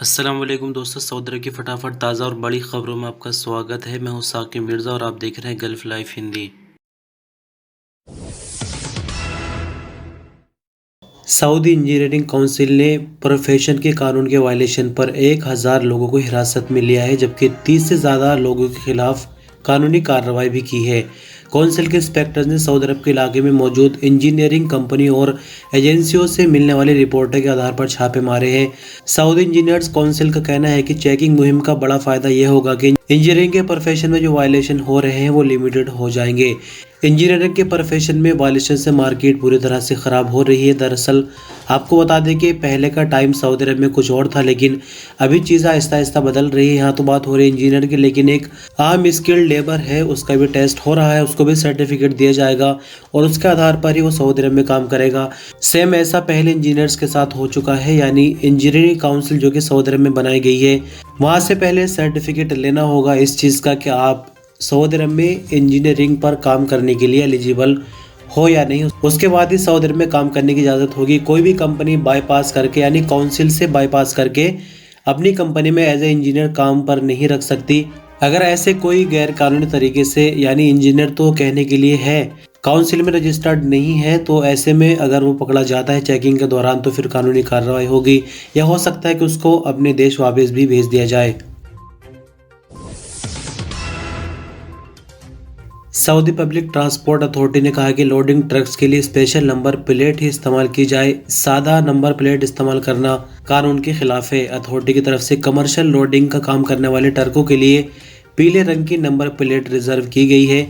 अस्सलाम वालेकुम दोस्तों, सऊदी अरब की फटाफट ताज़ा और बड़ी खबरों में आपका स्वागत है। मैं हूं साकिब मिर्ज़ा और आप देख रहे हैं gulf life Hindi. Saudi engineering council ने प्रोफेशन के कानून के वायलेशन पर 1000 लोगों को हिरासत में लिया है, जबकि 30 से ज़्यादा लोगों के खिलाफ कानूनी कार्रवाई भी की है। काउंसिल के इंस्पेक्टर्स ने सऊदी अरब के इलाके में मौजूद इंजीनियरिंग कंपनी और एजेंसियों से मिलने वाली रिपोर्टों के आधार पर छापे मारे हैं। सऊदी इंजीनियर्स काउंसिल का कहना है कि चेकिंग मुहिम का बड़ा फायदा यह होगा कि इंजीनियरिंग के प्रोफेशन में जो वायलेशन हो रहे हैं वो लिमिटेड हो जाएंगे। इंजीनियरिंग के प्रोफेशन में वायलेशन से मार्केट पूरी तरह से ख़राब हो रही है। दरअसल आपको बता दें कि पहले का टाइम सऊदी अरब में कुछ और था, लेकिन अभी चीज़ें आहिस्ता आहिस्ता बदल रही है। यहाँ तो बात हो रही है इंजीनियर की, लेकिन एक आम स्किल्ड लेबर है, उसका भी टेस्ट हो रहा है, उसको भी सर्टिफिकेट दिया जाएगा और उसके आधार पर ही वो सऊदी अरब में काम करेगा। सेम ऐसा पहले इंजीनियर्स के साथ हो चुका है, यानी इंजीनियरिंग काउंसिल जो कि सऊदी अरब में बनाई गई है, वहाँ से पहले सर्टिफिकेट लेना होगा इस चीज़ का कि आप सऊदी अरब में इंजीनियरिंग पर काम करने के लिए एलिजिबल हो या नहीं। उसके बाद ही सऊदी अरब में काम करने की इजाज़त होगी। कोई भी कंपनी बाईपास करके, यानी काउंसिल से बाईपास करके अपनी कंपनी में एज ए इंजीनियर काम पर नहीं रख सकती। अगर ऐसे कोई गैर कानूनी तरीके से, यानी इंजीनियर तो कहने के लिए है, काउंसिल में रजिस्टर्ड नहीं है, तो ऐसे में अगर वो पकड़ा जाता है चेकिंग के दौरान तो फिर कानूनी कार्रवाई होगी, या हो सकता है कि उसको अपने देश वापस भी भेज दिया जाए। सऊदी पब्लिक ट्रांसपोर्ट अथॉरिटी ने कहा कि लोडिंग ट्रक्स के लिए स्पेशल नंबर प्लेट ही इस्तेमाल की जाए। सादा नंबर प्लेट इस्तेमाल करना कानून के खिलाफ है। अथॉरिटी की तरफ से कमर्शियल लोडिंग का काम करने वाले ट्रकों के लिए पीले रंग की नंबर प्लेट रिजर्व की गई है।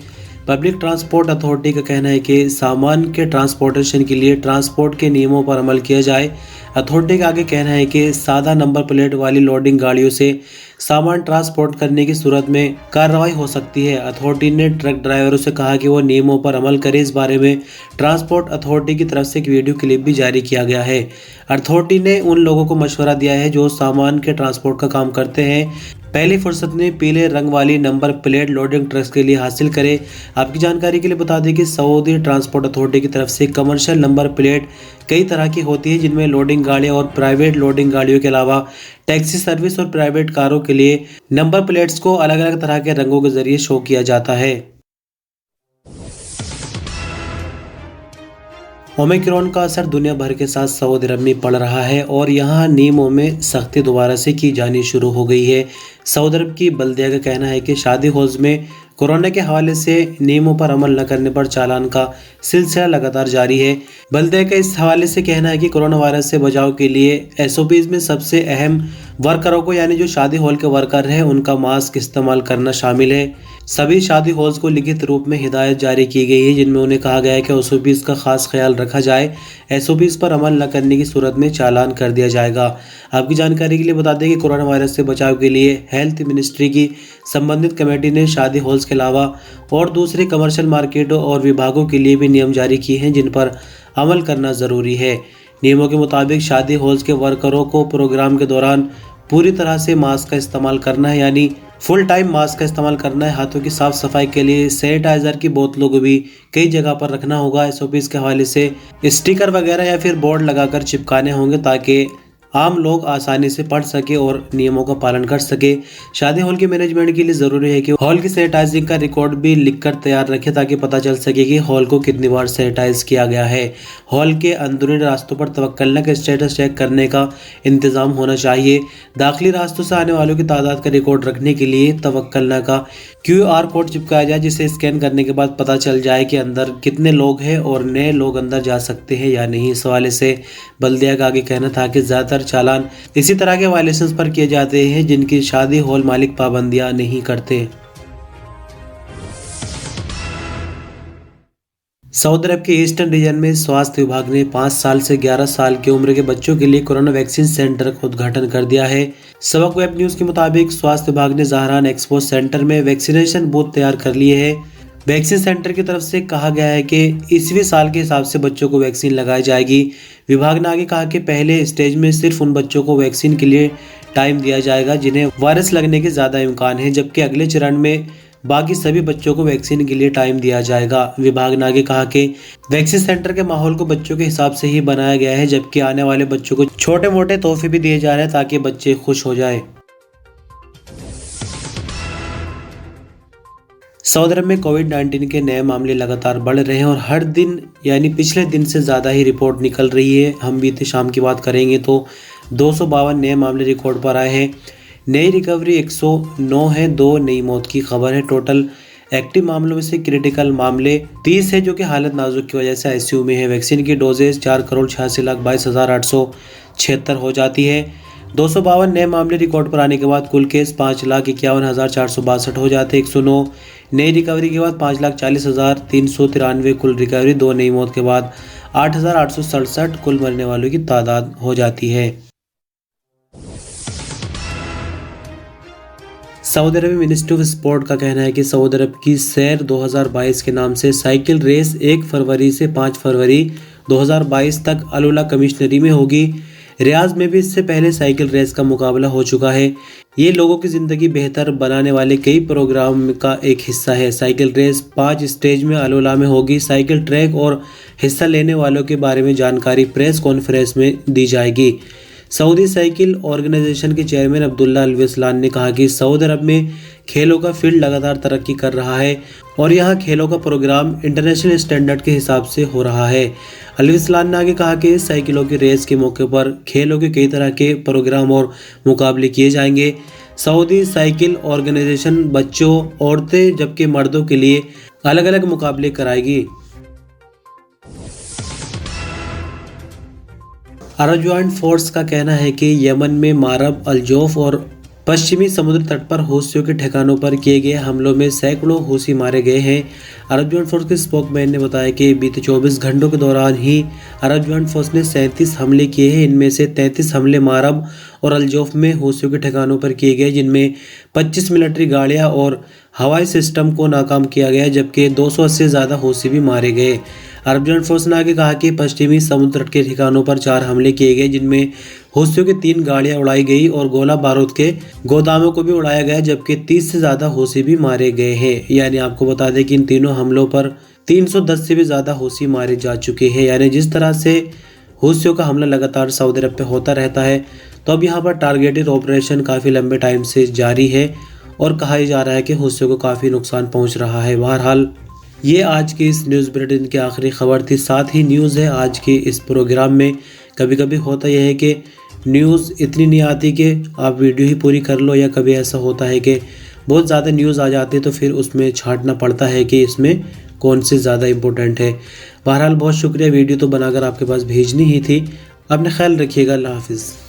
पब्लिक ट्रांसपोर्ट अथॉरिटी का कहना है कि सामान के ट्रांसपोर्टेशन के लिए ट्रांसपोर्ट के नियमों पर अमल किया जाए। अथॉरिटी का आगे कहना है कि सादा नंबर प्लेट वाली लोडिंग गाड़ियों से सामान ट्रांसपोर्ट करने की सूरत में कार्रवाई हो सकती है। अथॉरिटी ने ट्रक ड्राइवरों से कहा कि वो नियमों पर अमल करें। इस बारे में ट्रांसपोर्ट अथॉरिटी की तरफ से एक वीडियो क्लिप भी जारी किया गया है। अथॉरिटी ने उन लोगों को मशवरा दिया है जो सामान के ट्रांसपोर्ट का काम करते हैं, पहली फुर्सत में पीले रंग वाली नंबर प्लेट लोडिंग ट्रक्स के लिए हासिल करें। आपकी जानकारी के लिए बता दें कि सऊदी ट्रांसपोर्ट अथॉरिटी की तरफ से कमर्शियल नंबर प्लेट कई तरह की होती है, जिनमें लोडिंग गाड़ियां और प्राइवेट लोडिंग गाड़ियों के अलावा टैक्सी सर्विस और प्राइवेट कारों के लिए नंबर प्लेट्स को अलग अलग तरह के रंगों के जरिए शो किया जाता है। ओमिक्रॉन का असर दुनिया भर के साथ सऊदी अरब में पड़ रहा है और यहाँ नियमों में सख्ती दोबारा से की जानी शुरू हो गई है। सऊदी अरब की बल्दिया का कहना है कि शादी हॉल्स में कोरोना के हवाले से नियमों पर अमल न करने पर चालान का सिलसिला लगातार जारी है। बल्दिया का इस हवाले से कहना है कि कोरोना वायरस से बचाव के लिए एसओपीज में सबसे अहम वर्करों को, यानी जो शादी हॉल के वर्कर हैं, उनका मास्क इस्तेमाल करना शामिल है। सभी शादी हॉल्स को लिखित रूप में हिदायत जारी की गई है, जिनमें उन्हें कहा गया है कि एसओपीज का खास ख्याल रखा जाए। एसओपीज पर अमल न करने की सूरत में चालान कर दिया जाएगा। आपकी जानकारी के लिए बता दें कि कोरोना वायरस से बचाव के लिए हेल्थ मिनिस्ट्री की संबंधित कमेटी ने शादी हॉल्स के अलावा और दूसरे कमर्शियल मार्केटों और विभागों के लिए भी नियम जारी किए हैं, जिन पर अमल करना ज़रूरी है। नियमों के मुताबिक शादी हॉल्स के वर्करों को प्रोग्राम के दौरान पूरी तरह से मास्क का इस्तेमाल करना है, यानी फुल टाइम मास्क का इस्तेमाल करना है। हाथों की साफ सफाई के लिए सैनिटाइजर की बोतलों को भी कई जगह पर रखना होगा। एसओपीज के हवाले से स्टिकर वगैरह या फिर बोर्ड लगाकर चिपकाने होंगे ताकि आम लोग आसानी से पढ़ सके और नियमों का पालन कर सके। शादी हॉल के मैनेजमेंट के लिए ज़रूरी है कि हॉल की सैनिटाइजिंग का रिकॉर्ड भी लिखकर तैयार रखें ताकि पता चल सके कि हॉल को कितनी बार सैनिटाइज किया गया है। हॉल के अंदरूनी रास्तों पर तवक्कलना का स्टेटस चेक करने का इंतज़ाम होना चाहिए। दाखिली रास्तों से आने वालों की तादाद का रिकॉर्ड रखने के लिए तवक्कलना का QR कोड चिपकाया जाए, जिसे स्कैन करने के बाद पता चल जाए कि अंदर कितने लोग हैं और नए लोग अंदर जा सकते हैं या नहीं। इस हवाले से बल्दिया का आगे कहना था कि ज़्यादातर चालान इसी तरह के वायलेशंस पर किए जाते हैं जिनकी शादी हॉल मालिक पाबंदियां नहीं करते। सऊदी अरब के ईस्टर्न रीजन में स्वास्थ्य विभाग ने 5 साल से 11 साल की उम्र के बच्चों के लिए कोरोना वैक्सीन सेंटर का उद्घाटन कर दिया है। सबक वेब न्यूज के मुताबिक स्वास्थ्य विभाग ने ज़हरान एक्सपो सेंटर में वैक्सीनेशन बूथ तैयार कर लिए हैं। वैक्सीन सेंटर की तरफ से कहा गया है कि ईस्वी साल के हिसाब से बच्चों को वैक्सीन लगाई जाएगी। विभाग ने आगे कहा कि पहले स्टेज में सिर्फ उन बच्चों को वैक्सीन के लिए टाइम दिया जाएगा जिन्हें वायरस लगने के ज़्यादा इम्कान है, जबकि अगले चरण में बाकी सभी बच्चों को वैक्सीन के लिए टाइम दिया जाएगा। विभाग ने आगे कहा कि वैक्सीन सेंटर के माहौल को बच्चों के हिसाब से ही बनाया गया है, जबकि आने वाले बच्चों को छोटे मोटे तोहफे भी दिए जा रहे हैं ताकि बच्चे खुश हो जाए। सऊदी अरब में कोविड-19 के नए मामले लगातार बढ़ रहे हैं और हर दिन यानी पिछले दिन से ज़्यादा ही रिपोर्ट निकल रही है। हम बीते शाम की बात करेंगे तो 252 नए मामले रिकॉर्ड पर आए हैं। नई रिकवरी 109 है, 2 नई मौत की खबर है। टोटल एक्टिव मामलों में से क्रिटिकल मामले 30 है, जो कि हालत नाजुक की वजह से आईसीयू में है। वैक्सीन की डोजेज 4,86,22,876 हो जाती है। 252 नए मामले रिकॉर्ड पर आने के बाद कुल केस 5,51,462 हो जाते हैं। 109 नई रिकवरी के बाद 5,40,393 कुल रिकवरी। 2 नई मौत के बाद 8,867 कुल मरने वालों की तादाद हो जाती है। Saudi Arab ministry of sport का कहना है कि सऊदी अरब की सैर 2022 के नाम से साइकिल रेस 1 फरवरी से 5 फरवरी 2022 तक अलुला कमिश्नरी में होगी। रियाज में भी इससे पहले साइकिल रेस का मुकाबला हो चुका है। ये लोगों की ज़िंदगी बेहतर बनाने वाले कई प्रोग्राम का एक हिस्सा है। साइकिल रेस 5 स्टेज में अलुला में होगी। साइकिल ट्रैक और हिस्सा लेने वालों के बारे में जानकारी प्रेस कॉन्फ्रेंस में दी जाएगी। सऊदी साइकिल ऑर्गेनाइजेशन के चेयरमैन अब्दुल्ला अल-विस्लान ने कहा कि सऊदी अरब में खेलों का फील्ड लगातार तरक्की कर रहा है और यहाँ खेलों का प्रोग्राम इंटरनेशनल स्टैंडर्ड के हिसाब से हो रहा है। अल-विस्लान ने आगे कहा कि साइकिलों की रेस के मौके पर खेलों के कई तरह के प्रोग्राम और मुकाबले किए जाएंगे। सऊदी साइकिल ऑर्गेनाइजेशन बच्चों, औरतें जबकि मर्दों के लिए अलग अलग मुकाबले कराएगी। अरब ज्वाइंट फोर्स का कहना है कि यमन में मारब, अल-जौफ और पश्चिमी समुद्र तट पर हूसियों के ठिकानों पर किए गए हमलों में सैकड़ों हूसी मारे गए हैं। अरब ज्वाइंट फोर्स के स्पोकमैन ने बताया कि बीते 24 घंटों के दौरान ही अरब ज्वाइंट फोर्स ने 37 हमले किए हैं। इनमें से 33 हमले मारब और अल-जौफ में हूसियों के ठिकानों पर किए गए, जिनमें 25 मिलिट्री गाड़ियाँ और हवाई सिस्टम को नाकाम किया गया, जबकि 280 से ज़्यादा हूसी भी मारे गए। अरब ज्वाइंट फोर्स ने आगे कहा कि पश्चिमी समुद्र तट के ठिकानों पर 4 हमले किए गए, जिनमें हूसियों की 3 गाड़ियां उड़ाई गई और गोला बारूद के गोदामों को भी उड़ाया गया, जबकि 30 से ज़्यादा हूसी भी मारे गए हैं। यानी आपको बता दें कि इन तीनों हमलों पर 310 से भी ज़्यादा हूसी मारे जा चुके हैं। यानी जिस तरह से हूसियों का हमला लगातार सऊदी अरब पे होता रहता है, तो अब यहाँ पर टारगेटेड ऑपरेशन काफ़ी लंबे टाइम से जारी है और कहा जा रहा है कि हूसियों को काफ़ी नुकसान पहुँच रहा है। बहरहाल ये आज की इस न्यूज़ बुलेटिन की आखिरी खबर थी। साथ ही न्यूज़ है आज के इस प्रोग्राम में। कभी कभी होता यह है कि न्यूज़ इतनी नहीं आती कि आप वीडियो ही पूरी कर लो, या कभी ऐसा होता है कि बहुत ज़्यादा न्यूज़ आ जाती है तो फिर उसमें छांटना पड़ता है कि इसमें कौन सी ज़्यादा इम्पोर्टेंट है। बहरहाल बहुत शुक्रिया, वीडियो तो बनाकर आपके पास भेजनी ही थी। अपना ख्याल रखिएगा। अल्लाह हाफिज़।